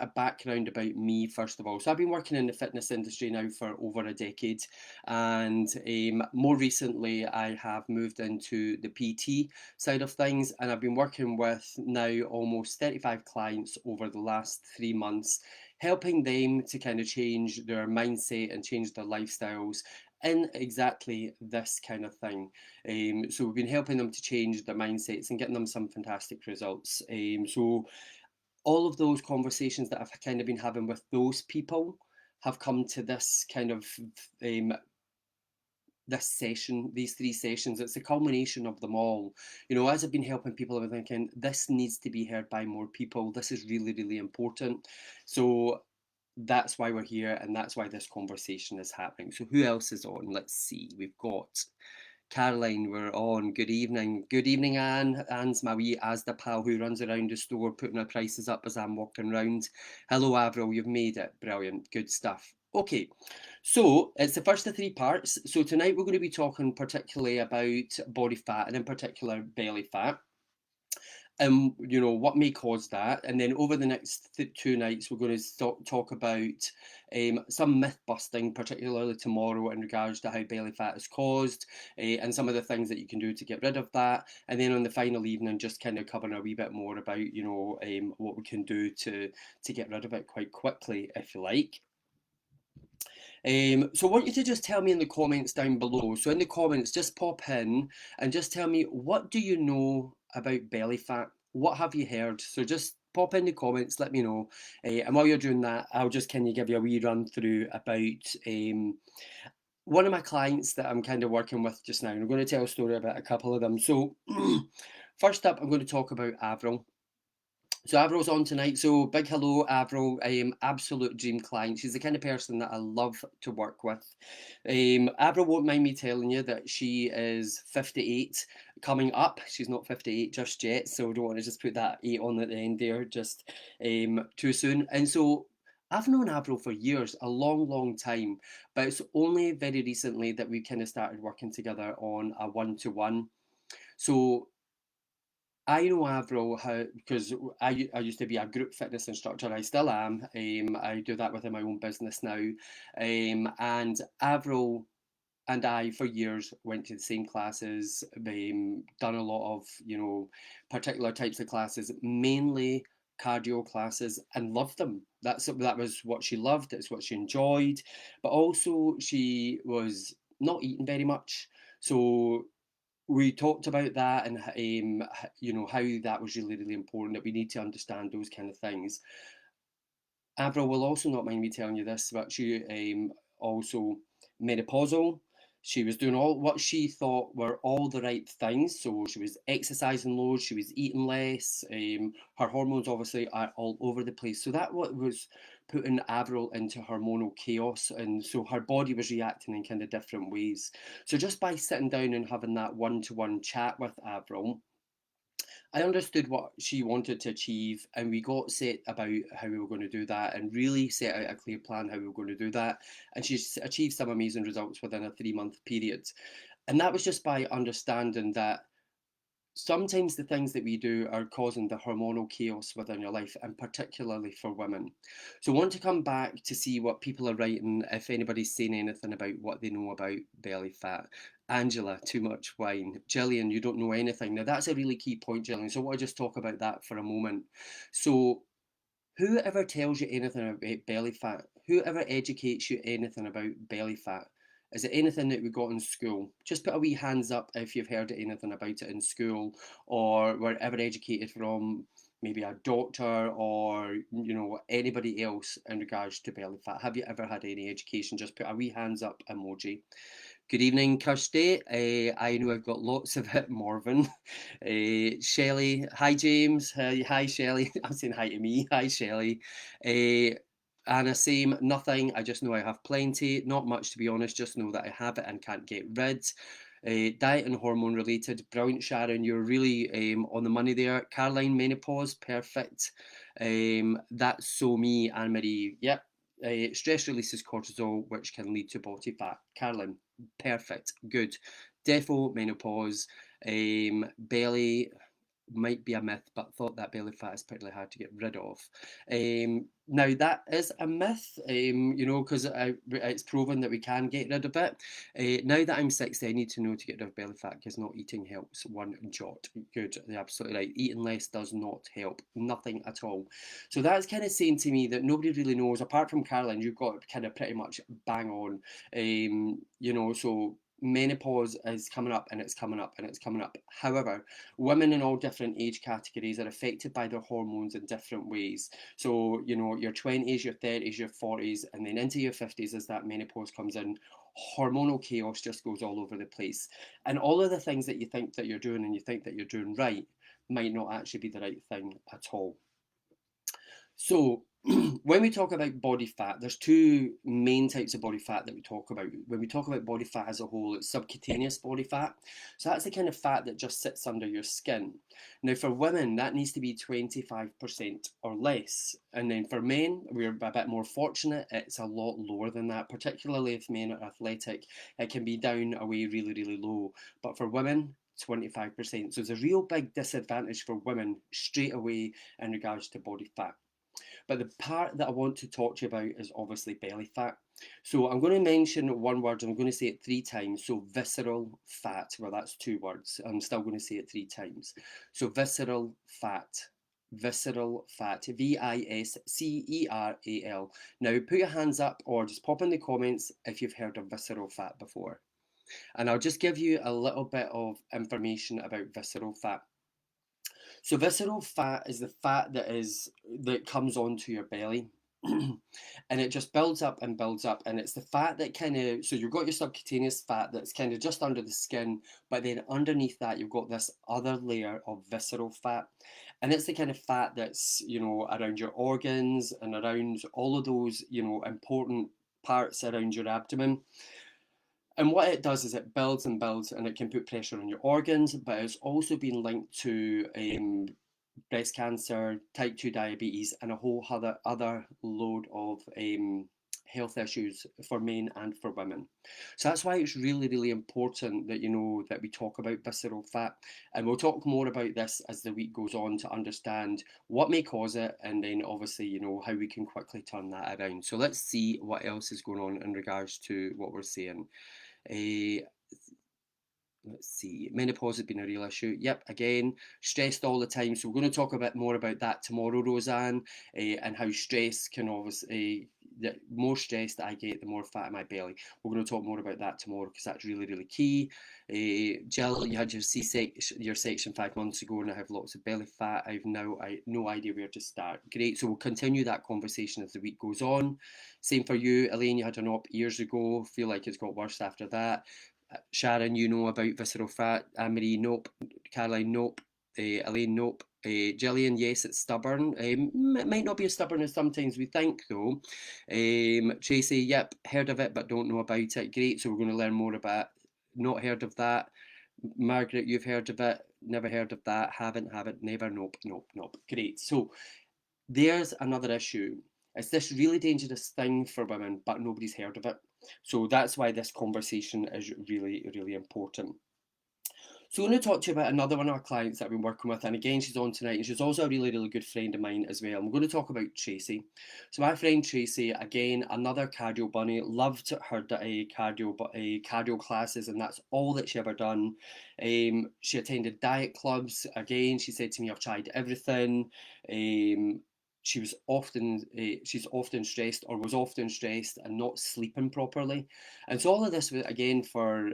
a background about me first of all. So I've been working in the fitness industry now for over a decade, and more recently I have moved into the PT side of things, and I've been working with now almost 35 clients over the last 3 months, helping them to kind of change their mindset and change their lifestyles in exactly this kind of thing. So we've been helping them to change their mindsets and getting them some fantastic results. So all of those conversations that I've kind of been having with those people have come to this kind of um, this session, these 3 sessions. It's a culmination of them all. You know, as I've been helping people, I've been thinking this needs to be heard by more people. This is really, really important. So that's why we're here, and that's why this conversation is happening. So who else is on? Let's see. We've got Caroline, we're on. Good evening. Good evening, Anne. Anne's my wee Asda pal who runs around the store putting her prices up as I'm walking around. Hello, Avril, you've made it. Brilliant. Good stuff. Okay, so it's the first of 3 parts. So tonight we're going to be talking particularly about body fat and in particular belly fat. You know, what may cause that. And then over the next 2 nights, we're going to talk about some myth busting, particularly tomorrow, in regards to how belly fat is caused and some of the things that you can do to get rid of that. And then on the final evening, just kind of covering a wee bit more about, you know, what we can do to get rid of it quite quickly, if you like. So I want you to just tell me in the comments down below. So in the comments, just pop in and just tell me, what do you know about belly fat? What have you heard? So just pop in the comments, let me know. And while you're doing that, I'll just kind of give you a wee run through about one of my clients that I'm kind of working with just now. And I'm going to tell a story about a couple of them. So first up, I'm going to talk about Avril. So Avril's on tonight. So big hello, Avril. Absolute dream client. She's the kind of person that I love to work with. Avril won't mind me telling you that she is 58 coming up. She's not 58 just yet, so don't want to just put that 8 on at the end there, just too soon. And so I've known Avril for years, a long, long time, but it's only very recently that we kind of started working together on a one-to-one. So I know Avril how because I used to be a group fitness instructor. I still am. I do that within my own business now. And Avril and I, for years, went to the same classes. Done a lot of particular types of classes, mainly cardio classes, and loved them. That was what she loved. It's what she enjoyed. But also, she was not eating very much. So we talked about that and how that was really, really important, that we need to understand those kind of things. Avril will also not mind me telling you this, but she also menopausal. She was doing all what she thought were all the right things. So she was exercising loads, she was eating less. Her hormones obviously are all over the place. So that what was putting Avril into hormonal chaos, and so her body was reacting in kind of different ways. So just by sitting down and having that one-to-one chat with Avril, I understood what she wanted to achieve, and we got set about how we were going to do that and really set out a clear plan how we were going to do that. And she's achieved some amazing results within a 3 month period. And that was just by understanding that sometimes the things that we do are causing the hormonal chaos within your life, and particularly for women. So I want to come back to see what people are writing, if anybody's saying anything about what they know about belly fat. Angela, too much wine. Gillian, you don't know anything. Now that's a really key point, Gillian. So I want to just talk about that for a moment. So whoever tells you anything about belly fat, whoever educates you anything about belly fat, is it anything that we got in school? Just put a wee hands up if you've heard anything about it in school, or were ever educated from maybe a doctor or anybody else in regards to belly fat. Have you ever had any education? Just put a wee hands up emoji. Good evening, Kirsty. I know I've got lots of it, Morven. Shelley, hi James. Hi Shelley. I'm saying hi to me. Hi Shelley. Anna, same, nothing. I just know I have plenty. Not much to be honest, just know that I have it and can't get rid. Diet and hormone related. Brilliant, Sharon. You're really on the money there. Caroline, menopause. Perfect. That's so me, Anne Marie. Yep. Stress releases cortisol, which can lead to body fat. Caroline, perfect, good. Defo menopause, belly. might be a myth, but thought that belly fat is particularly hard to get rid of. Now that is a myth, you know, because it's proven that we can get rid of it. Now that I'm 60, I need to know to get rid of belly fat because not eating helps one jot. Good, you're absolutely right. Eating less does not help, nothing at all. So that's kind of saying to me that nobody really knows, apart from Caroline, you've got kind of pretty much bang on. You know, so menopause is coming up and it's coming up and it's coming up. However, women in all different age categories are affected by their hormones in different ways. So, you know, your 20s, your 30s, your 40s, and then into your 50s as that menopause comes in, hormonal chaos just goes all over the place. And all of the things that you think that you're doing and you think that you're doing right might not actually be the right thing at all. So, when we talk about body fat, there's two main types of body fat that we talk about. When we talk about body fat as a whole, it's subcutaneous body fat. So that's the kind of fat that just sits under your skin. Now, for women, that needs to be 25% or less. And then for men, we're a bit more fortunate. It's a lot lower than that, particularly if men are athletic. It can be down away really, really low. But for women, 25%. So there's a real big disadvantage for women straight away in regards to body fat. But the part that I want to talk to you about is obviously belly fat. So I'm going to mention one word and I'm going to say it three times. So visceral fat, well, that's two words. I'm still going to say it three times. So visceral fat. Visceral fat, Visceral. Now put your hands up or just pop in the comments if you've heard of visceral fat before. And I'll just give you a little bit of information about visceral fat. So visceral fat is the fat that comes onto your belly. And it just builds up and builds up, and it's the fat that kind of, so you've got your subcutaneous fat that's kind of just under the skin, but then underneath that you've got this other layer of visceral fat, and it's the kind of fat that's, you know, around your organs and around all of those, you know, important parts around your abdomen. And what it does is it builds and builds and it can put pressure on your organs, but it's also been linked to breast cancer, type 2 diabetes, and a whole other load of health issues for men and for women. So that's why it's really, really important that, you know, that we talk about visceral fat. And we'll talk more about this as the week goes on to understand what may cause it and then obviously, you know, how we can quickly turn that around. So let's see what else is going on in regards to what we're saying. Uh, let's see, menopause has been a real issue. Yep, again, stressed all the time. So we're going to talk a bit more about that tomorrow, Roseanne, and how stress can obviously, the more stress that I get, the more fat in my belly. We're going to talk more about that tomorrow because that's really, really key. Jill, you had your your section 5 months ago, and I have lots of belly fat. I've now no idea where to start. Great, so we'll continue that conversation as the week goes on. Same for you, Elaine. You had an op years ago. Feel like it's got worse after that. Sharon, you know about visceral fat. Anne-Marie, nope. Caroline, nope. Elaine, nope. Gillian, yes, it's stubborn. It might not be as stubborn as sometimes we think, though. Tracy, yep, heard of it, but don't know about it. Great, so we're going to learn more about it. Not heard of that. Margaret, you've heard of it. Never heard of that. Haven't, never, nope, nope, nope. Great. So there's another issue. It's this really dangerous thing for women, but nobody's heard of it. So that's why this conversation is really, really important. So I'm going to talk to you about another one of our clients that I've been working with, and again, she's on tonight, and she's also a really, really good friend of mine as well. And we're going to talk about Tracy. So my friend Tracy, again, another cardio bunny, loved her cardio classes, and that's all that she ever done. She attended diet clubs. Again, she said to me, "I've tried everything." She's often stressed or was often stressed and not sleeping properly. And so all of this, again, for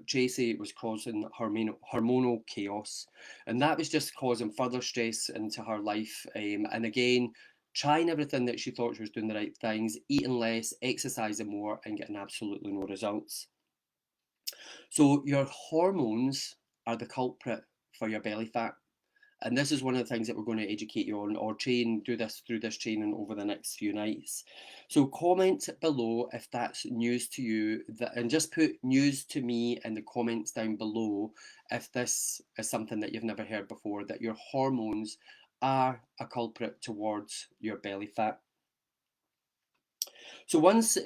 Tracy, was causing hormonal chaos. And that was just causing further stress into her life. And again, trying everything that she thought she was doing the right things, eating less, exercising more, and getting absolutely no results. So your hormones are the culprit for your belly fat. And this is one of the things that we're going to educate you on or do this through this training over the next few nights. So comment below if that's news to you, and just put news to me in the comments down below if this is something that you've never heard before, that your hormones are a culprit towards your belly fat. So once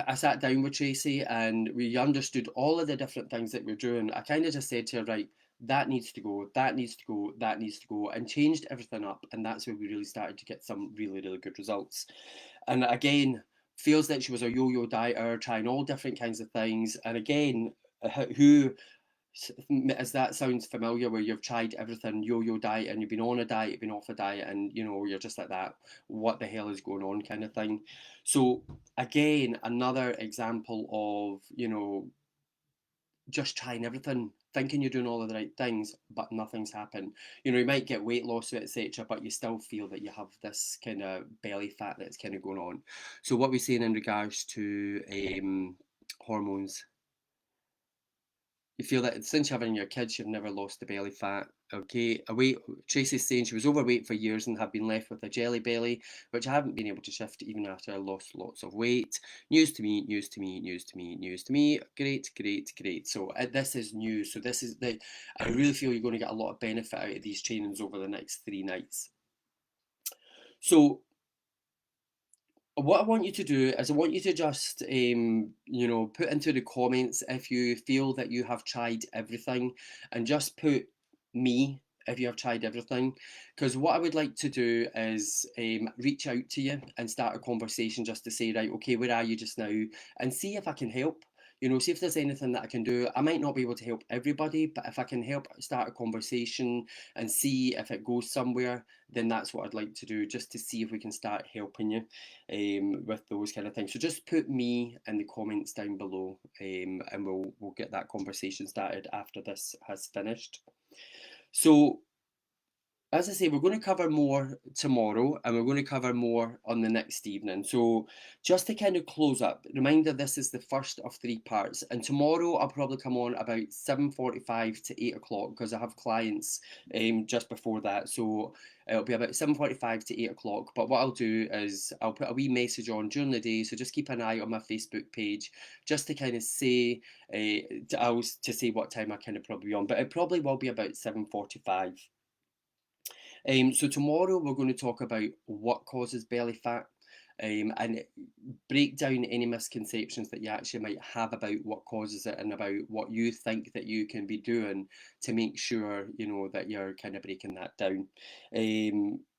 I sat down with Tracy and we understood all of the different things that we're doing, I kind of just said to her, right, that needs to go, that needs to go, that needs to go, and changed everything up. And that's where we really started to get some really, really good results. And again, feels like she was a yo-yo dieter, trying all different kinds of things. And again, who, as that sounds familiar, where you've tried everything, yo-yo diet, and you've been on a diet, you've been off a diet, and you know, you're just like that, what the hell is going on, kind of thing. So again, another example of, you know, just trying everything, thinking you're doing all of the right things, but nothing's happened. You know, you might get weight loss, etc., but you still feel that you have this kind of belly fat that's kind of going on. So what we're saying in regards to hormones, you feel that since having your kids, you've never lost the belly fat. Okay, Tracy's saying she was overweight for years and have been left with a jelly belly, which I haven't been able to shift even after I lost lots of weight. News to me, news to me, news to me, news to me. Great, great, great. So this is news. So this is the. I really feel you're going to get a lot of benefit out of these trainings over the next 3 nights. So what I want you to do is I want you to just, you know, put into the comments if you feel that you have tried everything, and just put me if you have tried everything. Because what I would like to do is reach out to you and start a conversation just to say, right, okay, where are you just now? And see if I can help. You know, see if there's anything that I can do. I might not be able to help everybody, but if I can help start a conversation and see if it goes somewhere, then that's what I'd like to do, just to see if we can start helping you with those kind of things. So just put me in the comments down below, and we'll get that conversation started after this has finished. So as I say, we're going to cover more tomorrow, and we're going to cover more on the next evening. So just to kind of close up, reminder, this is the first of 3 parts, and tomorrow I'll probably come on about 7:45 to 8 o'clock because I have clients just before that. So it'll be about 7:45 to 8 o'clock. But what I'll do is I'll put a wee message on during the day, so just keep an eye on my Facebook page just to kind of say, to say what time I kind of probably be on. But it probably will be about 7:45. So tomorrow we're going to talk about what causes belly fat, and break down any misconceptions that you actually might have about what causes it and about what you think that you can be doing to make sure, you know, that you're kind of breaking that down.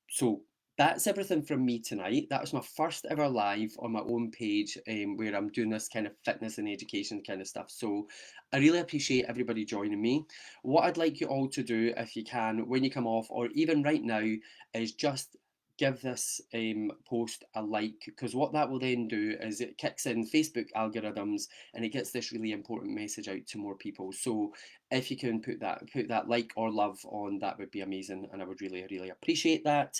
So that's everything from me tonight. That was my first ever live on my own page, where I'm doing this kind of fitness and education kind of stuff. So I really appreciate everybody joining me. What I'd like you all to do, if you can, when you come off, or even right now, is just give this post a like, because what that will then do is it kicks in Facebook algorithms and it gets this really important message out to more people. So if you can put that like or love on, that would be amazing, and I would really, really appreciate that.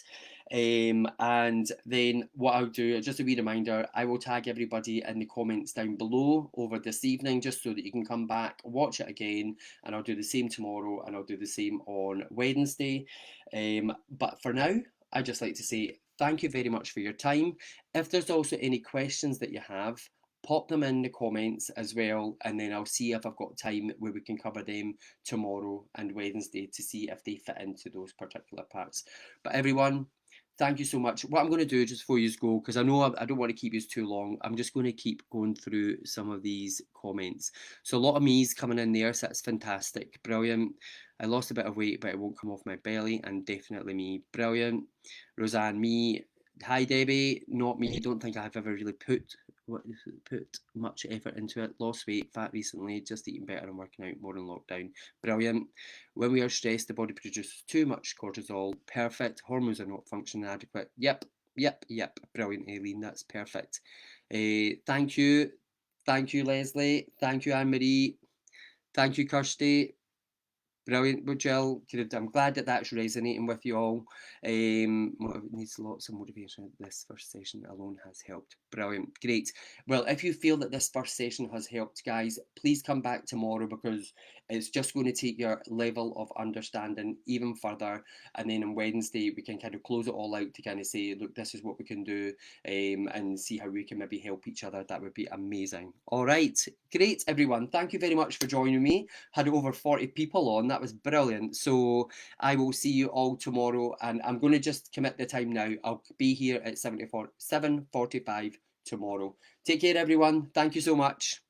And then what I'll do, just a wee reminder, I will tag everybody in the comments down below over this evening, just so that you can come back, watch it again, and I'll do the same tomorrow, and I'll do the same on Wednesday. But for now, I'd just like to say thank you very much for your time. If there's also any questions that you have, pop them in the comments as well, and then I'll see if I've got time where we can cover them tomorrow and Wednesday to see if they fit into those particular parts. But everyone, thank you so much. What I'm going to do just before you go, because I know I don't want to keep you too long, I'm just going to keep going through some of these comments. So a lot of me's coming in there, so that's fantastic. Brilliant. I lost a bit of weight, but it won't come off my belly, and definitely me. Brilliant. Roseanne, me. Hi, Debbie. Not me. Don't think I've ever really put much effort into it. Lost weight, fat recently, just eating better and working out more in lockdown. Brilliant. When we are stressed, the body produces too much cortisol. Perfect. Hormones are not functioning adequate. Yep, yep, yep. Brilliant, Aileen. That's perfect. Thank you. Thank you, Leslie. Thank you, Anne Marie. Thank you, Kirsty. Brilliant, Jill. I'm glad that that's resonating with you all. Needs lots of motivation. This first session alone has helped. Brilliant, great. Well, if you feel that this first session has helped, guys, please come back tomorrow, because it's just going to take your level of understanding even further. And then on Wednesday, we can kind of close it all out to kind of say, look, this is what we can do, and see how we can maybe help each other. That would be amazing. All right, great, everyone. Thank you very much for joining me. Had over 40 people on. That was brilliant. So I will see you all tomorrow, and I'm going to just commit the time now. I'll be here at 7:45 tomorrow. Take care, everyone. Thank you so much.